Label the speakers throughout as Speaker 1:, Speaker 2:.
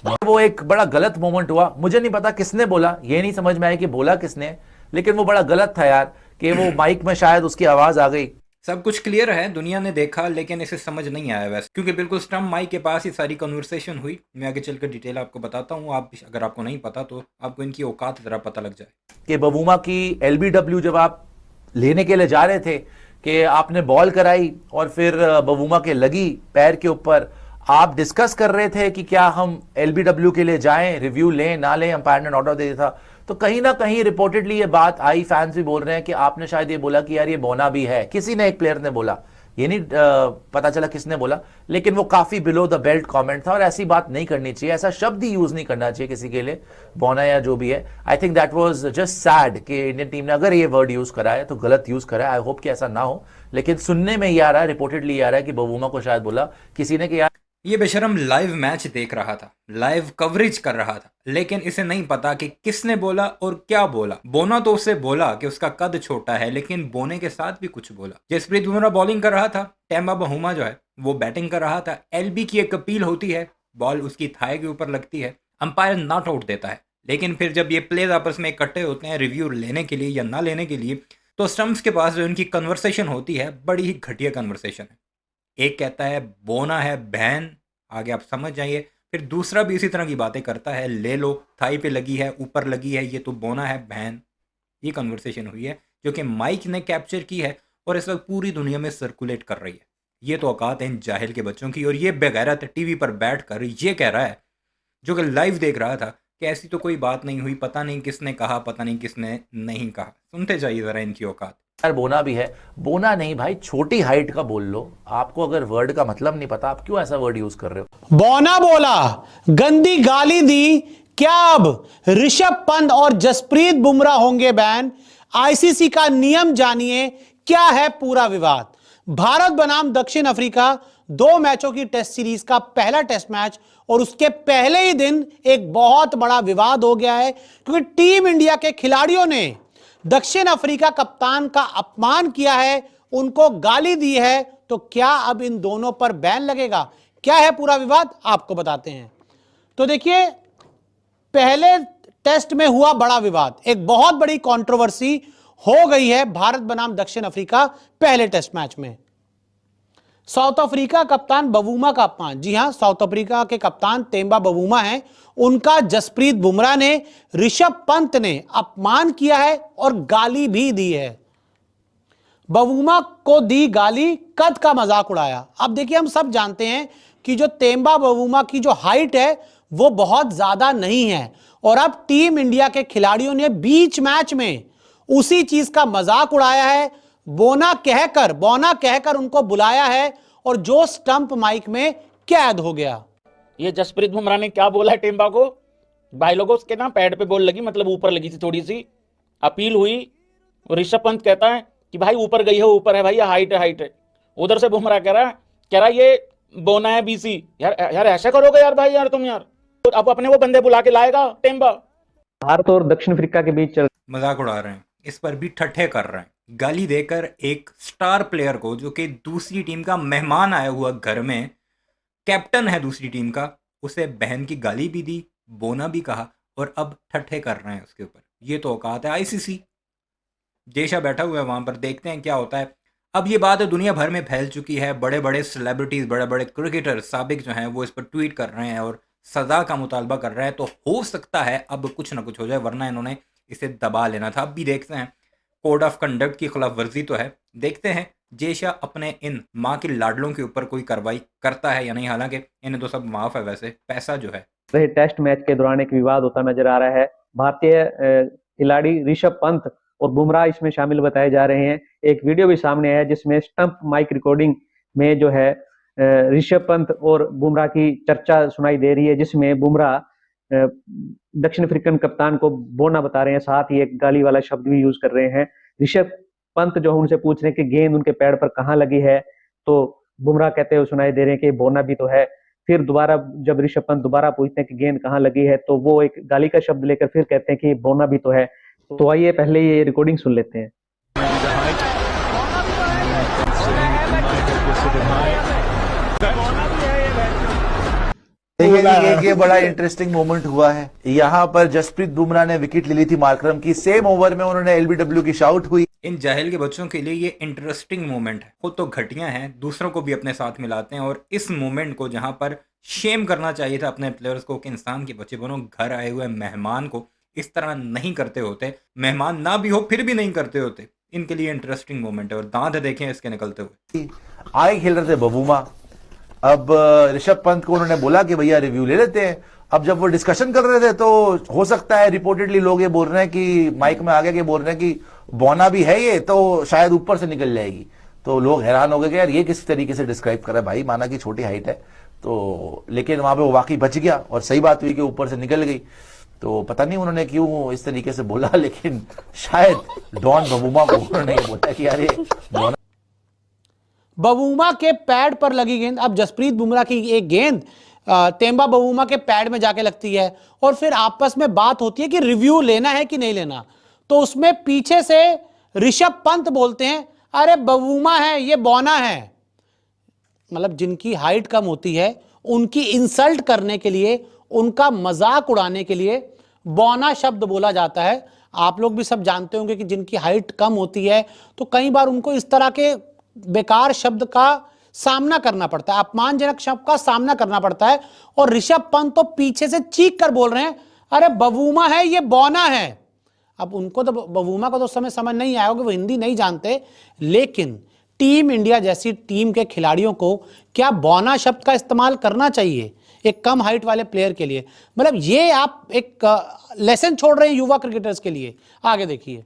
Speaker 1: वो एक बड़ा गलत मोमेंट हुआ। मुझे नहीं पता किसने बोला, ये नहीं समझ में आया कि बोला किसने, लेकिन वो बड़ा गलत था यार कि वो माइक में शायद उसकी आवाज आ गई।
Speaker 2: सब कुछ क्लियर है, दुनिया ने देखा, लेकिन इसे समझ नहीं आया वैसे, क्योंकि बिल्कुल स्टम्प माइक के पास ही सारी कन्वर्सेशन हुई। मैं आगे चलकर डिटेल आपको बताता हूँ, आप अगर आपको नहीं पता तो आपको इनकी औकात जरा पता लग जाए
Speaker 1: कि बवूमा की एलबीडब्ल्यू जब आप लेने के लिए जा रहे थे कि आपने बॉल कराई और फिर बवूमा के लगी पैर के ऊपर, आप डिस्कस कर रहे थे कि क्या हम एलबीडब्ल्यू के लिए जाएं, रिव्यू लें ना लें, अंपायर ने ऑर्डर दे दिया था। तो कहीं ना कहीं रिपोर्टेडली ये बात आई, फैंस भी बोल रहे हैं कि आपने शायद ये बोला कि यार ये बोना भी है, किसी ने, एक प्लेयर ने बोला, ये नहीं पता चला किसने बोला, लेकिन वो काफी बिलो द बेल्ट कमेंट था और ऐसी बात नहीं करनी चाहिए, ऐसा शब्द ही यूज नहीं करना चाहिए किसी के लिए, बोना या जो भी है। I think that was just sad कि इंडियन टीम ने अगर ये वर्ड यूज करा है तो गलत यूज करा है। आई होप कि ऐसा ना हो, लेकिन सुनने में ये आ रहा है, रिपोर्टेडली ये आ रहा है कि बवूमा को शायद बोला किसी ने कि यार
Speaker 2: ये बेशरम लाइव मैच देख रहा था, लाइव कवरेज कर रहा था, लेकिन इसे नहीं पता कि किसने बोला और क्या बोला। बोना तो उसे बोला कि उसका कद छोटा है, लेकिन बोने के साथ भी कुछ बोला। जसप्रीत बुमराह बॉलिंग कर रहा था, टेम्बा बवूमा जो है वो बैटिंग कर रहा था। एलबी की एक अपील होती है, बॉल उसकी थाई के ऊपर लगती है, अंपायर नॉट आउट देता है। लेकिन फिर जब ये प्लेयर आपस में इकट्ठे होते हैं रिव्यू लेने के लिए या ना लेने के लिए, तो स्टम्प्स के पास जो उनकी कन्वर्सेशन होती है, बड़ी ही घटिया कन्वर्सेशन है। एक कहता है बोना है बहन, आगे आप समझ जाइए। फिर दूसरा भी इसी तरह की बातें करता है, ले लो, थाई पे लगी है, ऊपर लगी है, ये तो बोना है बहन। ये कन्वर्सेशन हुई है जो कि माइक ने कैप्चर की है और इस वक्त पूरी दुनिया में सर्कुलेट कर रही है। ये तो औकात है इन जाहिल के बच्चों की, और ये बेगैरत टीवी पर बैठ कर ये कह रहा है, जो कि लाइव देख रहा था, कि ऐसी तो कोई बात नहीं हुई, पता नहीं किसने कहा, पता नहीं किसने नहीं कहा। सुनते जाइए ज़रा इनकी औकात।
Speaker 1: यार बोना भी है, बोना नहीं भाई, छोटी हाइट का बोल लो। आपको अगर वर्ड का मतलब नहीं पता, आप क्यों ऐसा वर्ड यूज कर रहे हो?
Speaker 3: बोना बोला, गंदी गाली दी, क्या अब ऋषभ पंत और जसप्रीत बुमराह होंगे बैन? आईसीसी का नियम जानिए, क्या है पूरा विवाद। भारत बनाम दक्षिण अफ्रीका 2 मैचों की टेस्ट सीरीज का पहला टेस्ट मैच, और उसके पहले ही दिन एक बहुत बड़ा विवाद हो गया है, क्योंकि टीम इंडिया के खिलाड़ियों ने दक्षिण अफ्रीका कप्तान का अपमान किया है, उनको गाली दी है। तो क्या अब इन दोनों पर बैन लगेगा? क्या है पूरा विवाद, आपको बताते हैं। तो देखिए, पहले टेस्ट में हुआ बड़ा विवाद, एक बहुत बड़ी कंट्रोवर्सी हो गई है भारत बनाम दक्षिण अफ्रीका पहले टेस्ट मैच में। साउथ अफ्रीका कप्तान बवूमा का अपमान, जी हां, साउथ अफ्रीका के कप्तान तेम्बा बवूमा हैं, उनका जसप्रीत बुमराह ने, ऋषभ पंत ने अपमान किया है और गाली भी दी है। बवूमा को दी गाली, कद का मजाक उड़ाया। अब देखिए, हम सब जानते हैं कि जो तेम्बा बवूमा की जो हाइट है वो बहुत ज्यादा नहीं है, और अब टीम इंडिया के खिलाड़ियों ने बीच मैच में उसी चीज का मजाक उड़ाया है। बोना कहकर उनको बुलाया है, और जो स्टंप माइक में कैद हो गया।
Speaker 4: ये जसप्रीत बुमराह ने क्या बोला है टेम्बा को, भाई लोगों, उसके ना पैड पे बॉल लगी, मतलब ऊपर लगी थी, थोड़ी सी अपील हुई, और ऋषभ पंत कहता है कि भाई ऊपर गई है, ऊपर है भाई, ये हाइट है। उधर से बुमराह कह रहा ये बोना है बीसी। यार ऐसा करोगे यार भाई, यार तुम यार, तो अब अपने वो बंदे बुला के लाएगा टेम्बा।
Speaker 5: भारत और दक्षिण अफ्रीका के बीच
Speaker 2: मजाक उड़ा रहे हैं, इस पर भी ठट्ठे कर रहे हैं, गाली देकर एक स्टार प्लेयर को, जो कि दूसरी टीम का मेहमान आया हुआ घर में, कैप्टन है दूसरी टीम का, उसे बहन की गाली भी दी, बोना भी कहा, और अब ठट्ठे कर रहे हैं उसके ऊपर। ये तो औकात है आईसीसी। जेशा बैठा हुआ है वहां पर, देखते हैं क्या होता है। अब ये बात दुनिया भर में फैल चुकी है, बड़े बड़े सेलिब्रिटीज, बड़े बड़े क्रिकेटर साबिक जो हैं वो इस पर ट्वीट कर रहे हैं और सज़ा का मुतालबा कर रहे हैं। तो हो सकता है अब कुछ ना कुछ हो जाए, वरना इन्होंने इसे दबा लेना था। अब भी देखते हैं, कोड ऑफ कंडक्ट की खिलाफ वर्जी तो है, देखते हैं जेशा अपने इन माँ के लाडलों के ऊपर कोई कार्रवाई करता है या नहीं। हालांकि इन्हें तो सब माफ है, वैसे पैसा जो है।
Speaker 5: टेस्ट मैच के दौरान एक विवाद होता नजर आ रहा है। भारतीय खिलाड़ी ऋषभ पंत और बुमराह इसमें शामिल बताए जा रहे हैं। एक वीडियो भी सामने है जिसमें स्टंप माइक रिकॉर्डिंग में जो है ऋषभ पंत और बुमराह की चर्चा सुनाई दे रही है, जिसमें बुमराह दक्षिण अफ्रीकन कप्तान को बोना बता रहे हैं, साथ ही एक गाली वाला शब्द भी यूज कर रहे हैं। ऋषभ पंत जो उनसे पूछ रहे हैं कि गेंद उनके पैर पर कहाँ लगी है, तो बुमराह कहते हुए सुनाई दे रहे हैं कि बोना भी तो है। फिर दोबारा जब ऋषभ पंत दोबारा पूछते हैं कि गेंद कहाँ लगी है, तो वो एक गाली का शब्द लेकर फिर कहते हैं कि बोना भी तो है। तो आइए पहले ये रिकॉर्डिंग सुन लेते हैं।
Speaker 3: बोला है।
Speaker 1: ये बड़ा इंटरेस्टिंग मोमेंट हुआ है। यहाँ पर जसप्रीत बुमराह ने विकेट ले ली थी मार्करम की, सेम ओवर में उन्होंने एलबीडब्ल्यू की शॉट हुई।
Speaker 2: इन जाहिल के बच्चों के लिए ये इंटरेस्टिंग मोमेंट है। खुद तो घटिया हैं, दूसरों को भी अपने साथ मिलाते हैं। और इस मोमेंट को जहां पर शेम करना चाहिए था अपने प्लेयर्स को कि इंसान के बच्चे बनो, घर आए हुए मेहमान को इस तरह नहीं करते होते, मेहमान ना भी हो फिर भी नहीं करते होते। इनके लिए इंटरेस्टिंग मोमेंट है और दांत देखें इसके निकलते हुए।
Speaker 1: आगे खेल रहे थे बबूमा। अब ऋषभ पंत को उन्होंने बोला कि भैया रिव्यू ले लेते हैं। अब जब वो डिस्कशन कर रहे थे तो हो सकता है रिपोर्टेडली लोग ये बोल रहे हैं कि माइक में आगे के बोल रहे हैं कि बौना भी है ये तो शायद ऊपर से निकल जाएगी। तो लोग हैरान हो गए कि यार ये किस तरीके से डिस्क्राइब कर रहा है भाई, माना कि छोटी हाइट है तो, लेकिन वहां पे वो वाकई बच गया और सही बात हुई कि ऊपर से निकल गई। तो पता नहीं उन्होंने क्यों इस तरीके से बोला, लेकिन शायद डॉन बबूमा को उन्होंने ये बोला कि यार ये बौना।
Speaker 3: बबूमा के पैड पर लगी गेंद, अब जसप्रीत बुमराह की एक गेंद तेंबा बबूमा के पैड में जाके लगती है और फिर आपस में बात होती है कि रिव्यू लेना है कि नहीं लेना। तो उसमें पीछे से ऋषभ पंत बोलते हैं अरे बबूमा है ये बौना है। मतलब जिनकी हाइट कम होती है उनकी इंसल्ट करने के लिए, उनका मजाक उड़ाने के लिए बौना शब्द बोला जाता है। आप लोग भी सब जानते होंगे कि जिनकी हाइट कम होती है तो कई बार उनको इस तरह के बेकार शब्द का सामना करना पड़ता है, अपमानजनक शब्द का सामना करना पड़ता है। और ऋषभ पंत तो पीछे से चीख कर बोल रहे हैं अरे बबूमा है ये बौना है। अब उनको तो बबूमा को तो समय समझ नहीं आया होगा, वो हिंदी नहीं जानते, लेकिन टीम इंडिया जैसी टीम के खिलाड़ियों को क्या बौना शब्द का इस्तेमाल करना चाहिए एक कम हाइट वाले प्लेयर के लिए? मतलब ये आप एक लेसन छोड़ रहे हैं युवा क्रिकेटर्स के लिए। आगे देखिए,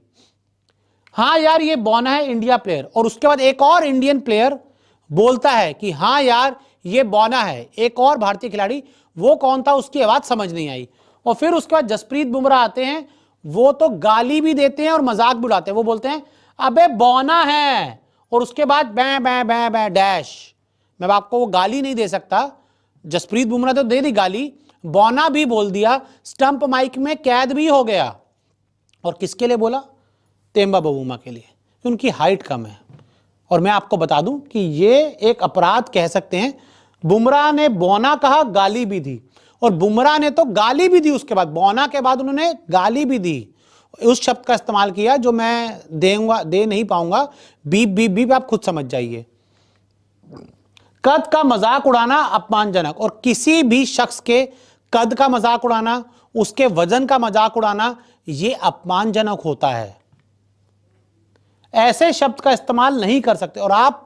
Speaker 3: हाँ यार ये बौना है इंडिया प्लेयर, और उसके बाद एक और इंडियन प्लेयर बोलता है कि हाँ यार ये बौना है। एक और भारतीय खिलाड़ी, वो कौन था उसकी आवाज समझ नहीं आई। और फिर उसके बाद जसप्रीत बुमराह आते हैं, वो तो गाली भी देते हैं और मजाक भी उड़ाते हैं। वो बोलते हैं अबे बौना है, और उसके बाद बै बै बै बै डैश। मैं आपको वो गाली नहीं दे सकता, जसप्रीत बुमराह तो दे दी गाली, बौना भी बोल दिया, स्टंप माइक में कैद भी हो गया। और किसके लिए बोला? तेंबा बबूमा के लिए, उनकी हाइट कम है। और मैं आपको बता दूं कि ये एक अपराध कह सकते हैं। बुमराह ने बौना कहा, गाली भी दी, और बुमराह ने तो गाली भी दी, उसके बाद बौना के बाद उन्होंने गाली भी दी। उस शब्द का इस्तेमाल किया जो मैं दे नहीं पाऊंगा, बीप बीप बीप, आप खुद समझ जाइए। कद का मजाक उड़ाना अपमानजनक, और किसी भी शख्स के कद का मजाक उड़ाना, उसके वजन का मजाक उड़ाना, यह अपमानजनक होता है। ऐसे शब्द का इस्तेमाल नहीं कर सकते। और आप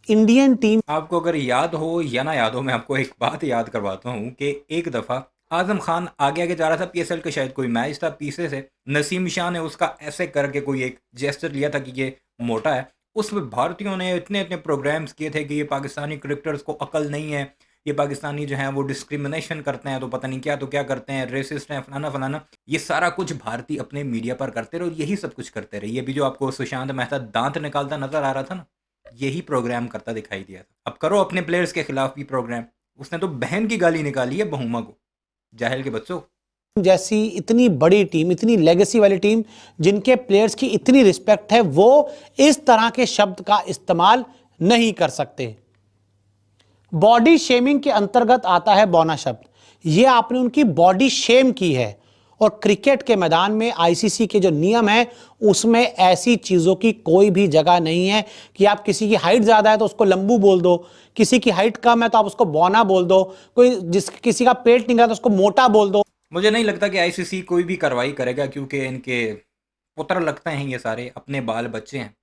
Speaker 3: इंडियन टीम,
Speaker 2: आपको अगर याद हो या ना याद हो, मैं आपको एक बात याद करवाता हूँ कि एक दफ़ा आजम खान आगे आगे जा रहा था, पीएसएल का शायद कोई मैच था, पीछे से नसीम शाह ने उसका ऐसे करके कोई एक जेस्चर लिया था कि ये मोटा है। उसमें भारतीयों ने इतने इतने प्रोग्राम्स किए थे कि ये पाकिस्तानी क्रिकेटर्स को अकल नहीं है, ये पाकिस्तानी जो हैं वो डिस्क्रिमिनेशन करते हैं, तो पता नहीं क्या तो क्या करते हैं, रेसिस्ट हैं, फलाना फलाना। ये सारा कुछ भारतीय अपने मीडिया पर करते रहे और यही सब कुछ करते रहे। ये भी जो आपको सुशांत मेहता दांत निकालता नजर आ रहा था ना, यही प्रोग्राम करता दिखाई दिया था। अब करो अपने प्लेयर्स के खिलाफ भी प्रोग्राम। उसने तो बहन की गाली निकाली है बहूमा को, जाहिल के बच्चों।
Speaker 3: जैसी इतनी बड़ी टीम, इतनी लेगेसी वाली टीम, जिनके प्लेयर्स की इतनी रिस्पेक्ट है, वो इस तरह के शब्द का इस्तेमाल नहीं कर सकते। बॉडी शेमिंग के अंतर्गत आता है बौना शब्द। यह आपने उनकी बॉडी शेम की है, और क्रिकेट के मैदान में आईसीसी के जो नियम है उसमें ऐसी चीजों की कोई भी जगह नहीं है कि आप किसी की हाइट ज्यादा है तो उसको लंबू बोल दो, किसी की हाइट कम है तो आप उसको बौना बोल दो, किसी का पेट निकला तो उसको मोटा बोल दो।
Speaker 2: मुझे नहीं लगता कि आईसीसी कोई भी कार्रवाई करेगा, क्योंकि इनके पुत्र लगते हैं ये सारे, अपने बाल बच्चे हैं।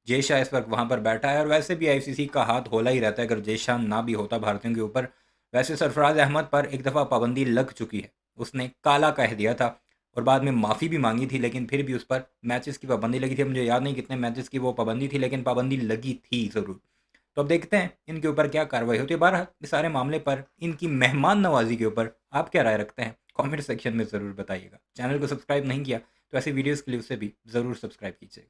Speaker 2: जय शाह इस वक्त वहाँ पर बैठा है, और वैसे भी आईसीसी का हाथ होला ही रहता है अगर जय शाह ना भी होता भारतीयों के ऊपर। वैसे सरफराज अहमद पर एक दफ़ा पाबंदी लग चुकी है, उसने काला कह दिया था और बाद में माफ़ी भी मांगी थी, लेकिन फिर भी उस पर मैचेस की पाबंदी लगी थी। मुझे याद नहीं कितने मैचेस की वो पाबंदी थी, लेकिन पाबंदी लगी थी ज़रूर। तो अब देखते हैं इनके ऊपर क्या कार्रवाई होती है। बहरहाल इस सारे मामले पर, इनकी मेहमान नवाजी के ऊपर आप क्या राय रखते हैं कमेंट सेक्शन में ज़रूर बताइएगा। चैनल को सब्सक्राइब नहीं किया तो ऐसे वीडियोज़ के लिए उसे भी ज़रूर सब्सक्राइब कीजिएगा।